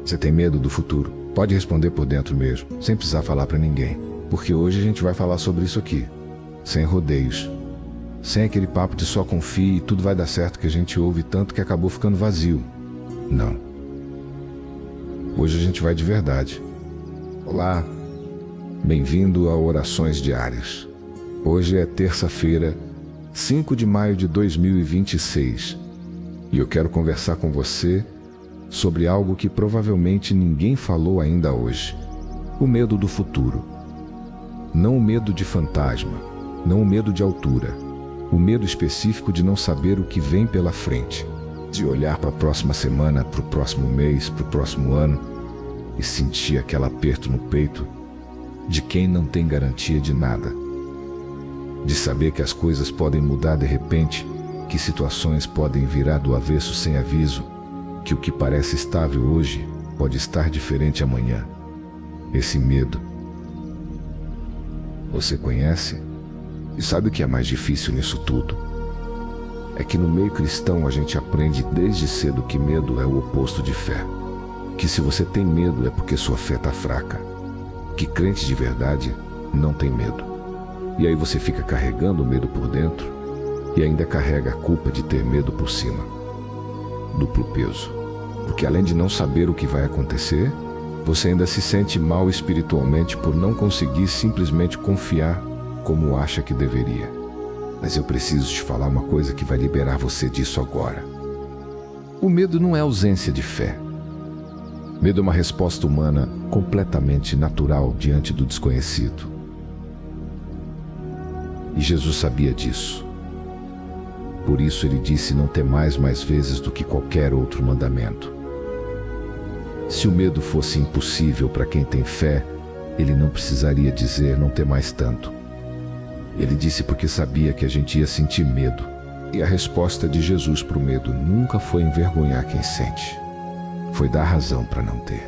Você tem medo do futuro? Pode responder por dentro mesmo, sem precisar falar para ninguém. Porque hoje a gente vai falar sobre isso aqui, sem rodeios. Sem aquele papo de só confie e tudo vai dar certo que a gente ouve tanto que acabou ficando vazio. Não. Hoje a gente vai de verdade. Olá, bem-vindo a Orações Diárias. Hoje é terça-feira, 5 de maio de 2026, e eu quero conversar com você sobre algo que provavelmente ninguém falou ainda hoje: o medo do futuro. Não o medo de fantasma, não o medo de altura, o medo específico de não saber o que vem pela frente, de olhar para a próxima semana, para o próximo mês, para o próximo ano e sentir aquele aperto no peito de quem não tem garantia de nada, de saber que as coisas podem mudar de repente, que situações podem virar do avesso sem aviso, que o que parece estável hoje pode estar diferente amanhã. Esse medo você conhece? E sabe o que é mais difícil nisso tudo? É que no meio cristão a gente aprende desde cedo que medo é o oposto de fé. Que se você tem medo é porque sua fé está fraca. Que crente de verdade não tem medo. E aí você fica carregando o medo por dentro e ainda carrega a culpa de ter medo por cima. Duplo peso. Porque além de não saber o que vai acontecer, você ainda se sente mal espiritualmente por não conseguir simplesmente confiar como acha que deveria. Mas eu preciso te falar uma coisa que vai liberar você disso agora. O medo não é ausência de fé. Medo é uma resposta humana completamente natural diante do desconhecido. E Jesus sabia disso. Por isso ele disse não temais mais vezes do que qualquer outro mandamento. Se o medo fosse impossível para quem tem fé, ele não precisaria dizer não temais tanto. Ele disse porque sabia que a gente ia sentir medo. E a resposta de Jesus para o medo nunca foi envergonhar quem sente. Foi dar razão para não ter.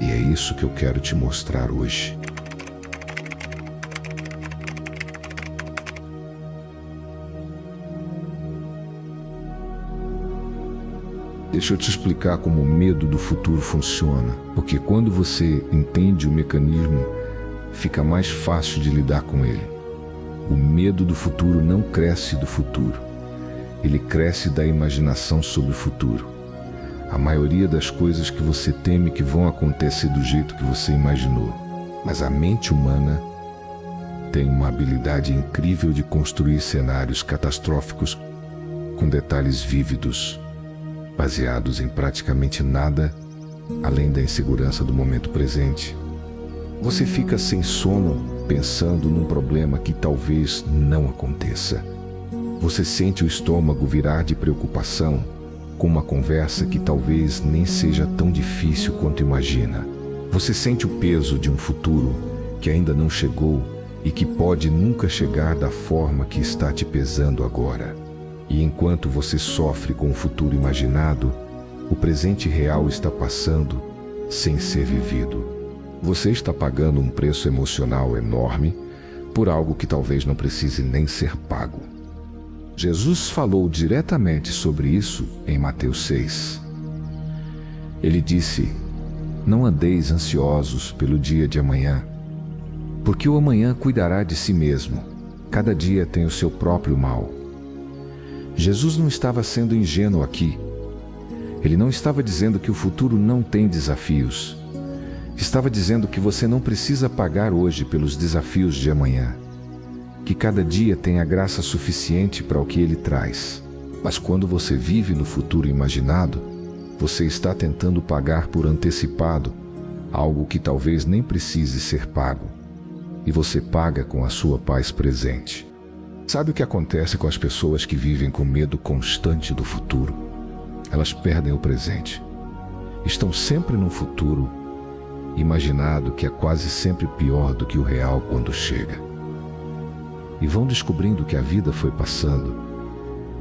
E é isso que eu quero te mostrar hoje. Deixa eu te explicar como o medo do futuro funciona, porque quando você entende o mecanismo, fica mais fácil de lidar com ele. O medo do futuro não cresce do futuro. Ele cresce da imaginação sobre o futuro. A maioria das coisas que você teme que vão acontecer do jeito que você imaginou. Mas a mente humana tem uma habilidade incrível de construir cenários catastróficos com detalhes vívidos, baseados em praticamente nada além da insegurança do momento presente. Você fica sem sono pensando num problema que talvez não aconteça. Você sente o estômago virar de preocupação com uma conversa que talvez nem seja tão difícil quanto imagina. Você sente o peso de um futuro que ainda não chegou e que pode nunca chegar da forma que está te pesando agora. E enquanto você sofre com o futuro imaginado, o presente real está passando sem ser vivido. Você está pagando um preço emocional enorme por algo que talvez não precise nem ser pago. Jesus falou diretamente sobre isso em Mateus 6. Ele disse: não andeis ansiosos pelo dia de amanhã, porque o amanhã cuidará de si mesmo. Cada dia tem o seu próprio mal. Jesus não estava sendo ingênuo aqui. Ele não estava dizendo que o futuro não tem desafios. Estava dizendo que você não precisa pagar hoje pelos desafios de amanhã. Que cada dia tem a graça suficiente para o que ele traz. Mas quando você vive no futuro imaginado, você está tentando pagar por antecipado algo que talvez nem precise ser pago. E você paga com a sua paz presente. Sabe o que acontece com as pessoas que vivem com medo constante do futuro? Elas perdem o presente. Estão sempre num futuro imaginado que é quase sempre pior do que o real quando chega. E vão descobrindo que a vida foi passando,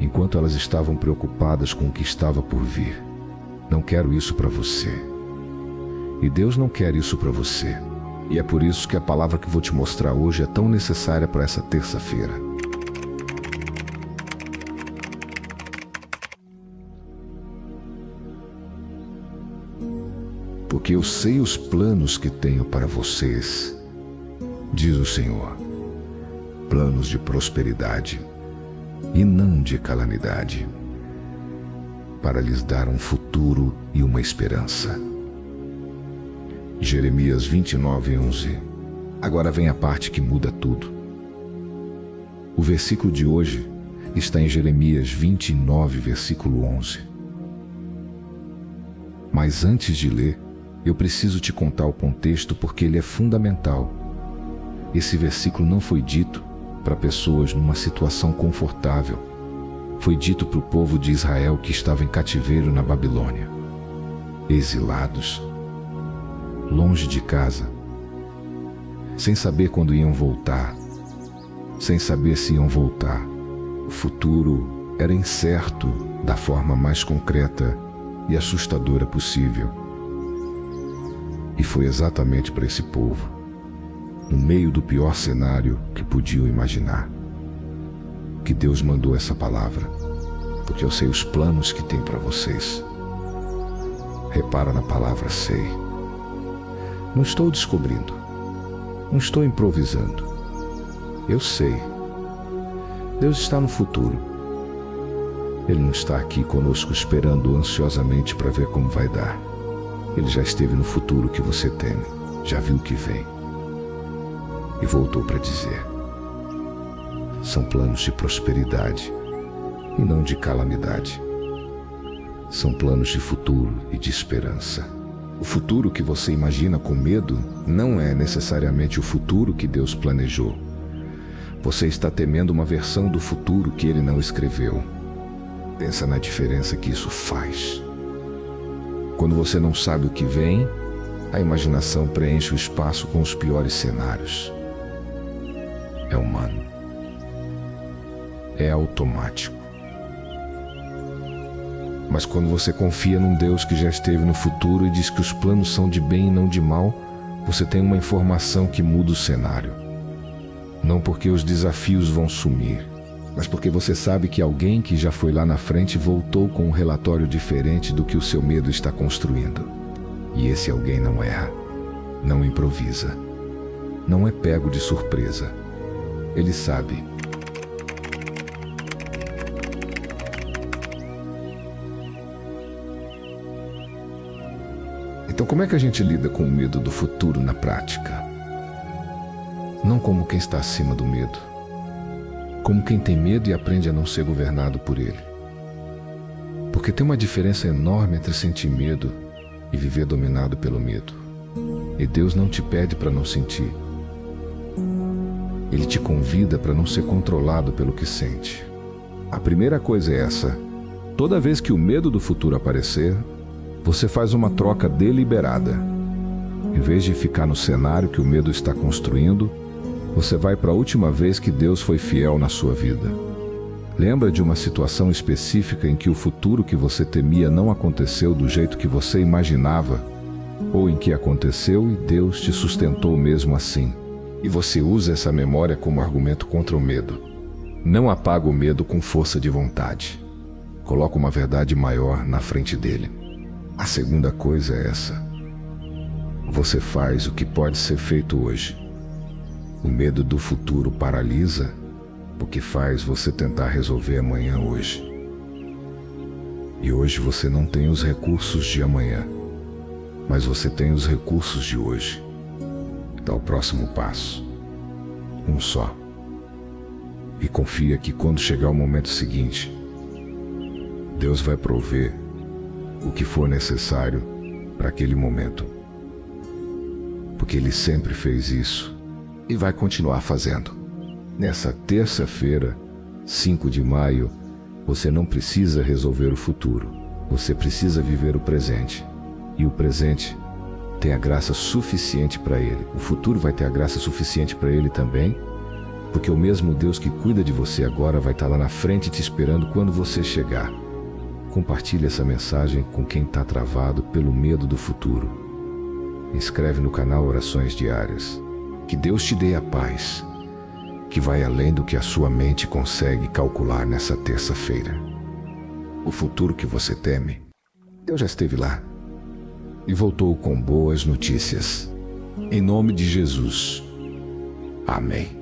enquanto elas estavam preocupadas com o que estava por vir. Não quero isso para você. E Deus não quer isso para você. E é por isso que a palavra que vou te mostrar hoje é tão necessária para essa terça-feira. porque eu sei os planos que tenho para vocês, diz o Senhor, planos de prosperidade e não de calamidade, para lhes dar um futuro e uma esperança. Jeremias 29:11. Agora vem a parte que muda tudo. O versículo de hoje está em Jeremias 29, versículo 11. Mas antes de ler, eu preciso te contar o contexto porque ele é fundamental. Esse versículo não foi dito para pessoas numa situação confortável. Foi dito para o povo de Israel que estava em cativeiro na Babilônia, exilados, longe de casa, sem saber quando iam voltar, sem saber se iam voltar. O futuro era incerto da forma mais concreta e assustadora possível. E foi exatamente para esse povo, no meio do pior cenário que podiam imaginar, que Deus mandou essa palavra, porque eu sei os planos que tem para vocês. Repara na palavra sei. Não estou descobrindo, não estou improvisando. Eu sei. Deus está no futuro. Ele não está aqui conosco esperando ansiosamente para ver como vai dar. Ele já esteve no futuro que você teme, já viu o que vem. E voltou para dizer: são planos de prosperidade e não de calamidade. São planos de futuro e de esperança. O futuro que você imagina com medo não é necessariamente o futuro que Deus planejou. Você está temendo uma versão do futuro que Ele não escreveu. Pensa na diferença que isso faz. Quando você não sabe o que vem, a imaginação preenche o espaço com os piores cenários. É humano. É automático. Mas quando você confia num Deus que já esteve no futuro e diz que os planos são de bem e não de mal, você tem uma informação que muda o cenário. Não porque os desafios vão sumir, mas porque você sabe que alguém que já foi lá na frente voltou com um relatório diferente do que o seu medo está construindo. E esse alguém não erra, não improvisa, não é pego de surpresa. Ele sabe. Então, como é que a gente lida com o medo do futuro na prática? Não como quem está acima do medo, como quem tem medo e aprende a não ser governado por ele. Porque tem uma diferença enorme entre sentir medo e viver dominado pelo medo. E Deus não te pede para não sentir. Ele te convida para não ser controlado pelo que sente. A primeira coisa é essa: toda vez que o medo do futuro aparecer, você faz uma troca deliberada. Em vez de ficar no cenário que o medo está construindo, você vai para a última vez que Deus foi fiel na sua vida. Lembra de uma situação específica em que o futuro que você temia não aconteceu do jeito que você imaginava, ou em que aconteceu e Deus te sustentou mesmo assim. E você usa essa memória como argumento contra o medo. Não apaga o medo com força de vontade. Coloca uma verdade maior na frente dele. A segunda coisa é essa: você faz o que pode ser feito hoje. O medo do futuro paralisa, o que faz você tentar resolver amanhã hoje. E hoje você não tem os recursos de amanhã, mas você tem os recursos de hoje. Dá o próximo passo, um só. E confia que quando chegar o momento seguinte, Deus vai prover o que for necessário para aquele momento. Porque Ele sempre fez isso e vai continuar fazendo. Nessa terça-feira, 5 de maio, você não precisa resolver o futuro. Você precisa viver o presente. E o presente tem a graça suficiente para ele. O futuro vai ter a graça suficiente para ele também, porque o mesmo Deus que cuida de você agora vai estar lá na frente te esperando quando você chegar. Compartilhe essa mensagem com quem está travado pelo medo do futuro. Inscreve no canal Orações Diárias. Que Deus te dê a paz, que vai além do que a sua mente consegue calcular nessa terça-feira. O futuro que você teme, Deus já esteve lá. e voltou com boas notícias. Em nome de Jesus. Amém.